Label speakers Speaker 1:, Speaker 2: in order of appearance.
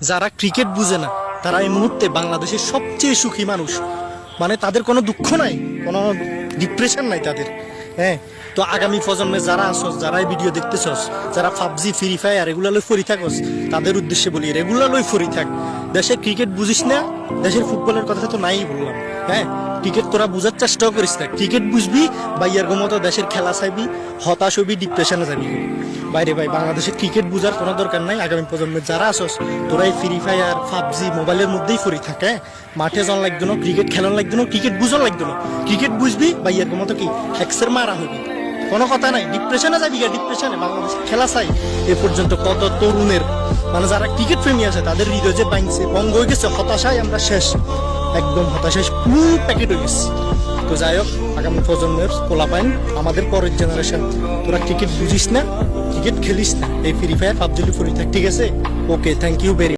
Speaker 1: যারা ক্রিকেট বুঝে না তারা এই মুহূর্তে বাংলাদেশের সবচেয়ে সুখী মানুষ। মানে তাদের কোনো দুঃখ নাই, কোনো ডিপ্রেশন নাই তাদের। হ্যাঁ, তো আগামী প্রজন্মে যারা আসস, যারা এই ভিডিও দেখতেছস, যারা পাবজি ফ্রি ফায়ার এগুলা লই ফরি থাকস, তাদের উদ্দেশ্যে বলি রেগুলার লই ফরি থাক। দেশে ক্রিকেট বুঝিস না, দেশের ফুটবলের কথা তো নাই বললাম। হ্যাঁ, ক্রিকেট তোরা বুঝার চেষ্টাও করিস না। ক্রিকেট বুঝবি বা ইয়ার মতো দেশের খেলা চাইবি, হতাশ হবি, ডিপ্রেশনে যাবি। বাইরে ভাই, বাংলাদেশে ক্রিকেট বুঝার কোনো দরকার নাই। আগামী প্রজন্মের যারা আসস, তোরা এই ফ্রি ফায়ার পাবজি মোবাইলের মধ্যেই ফরি থাকে। মাঠে যাওয়ার লাগতো না, ক্রিকেট খেলার লাগতো না, ক্রিকেট বুঝার লাগতো না। ক্রিকেট বুঝবি বা ইয়ার মতো কি হ্যাক্সের মারা হবি, কোনো কথা নাই। ডিপ্রেশনে যাবি, ডিপ্রেশনে। বাংলাদেশের খেলা চাই এ পর্যন্ত কত তরুণের, মানে যারা ক্রিকেট প্রেমী আছে তাদের হৃদয় যে ভাঙছে, ভঙ্গ হয়ে গেছে, হতাশায় আমরা শেষ, একদম হতাশায় ফুল প্যাকেট হয়ে গেছে। তো যাই হোক, আগামী প্রজন্মের পোলাপাইন, আমাদের পরের জেনারেশন, তোরা ক্রিকেট বুঝিস না, ক্রিকেট খেলিস না, এই ফ্রি ফায়ার পাবজি ফ্রি থাক, ঠিক আছে? ওকে, থ্যাংক ইউ ভেরি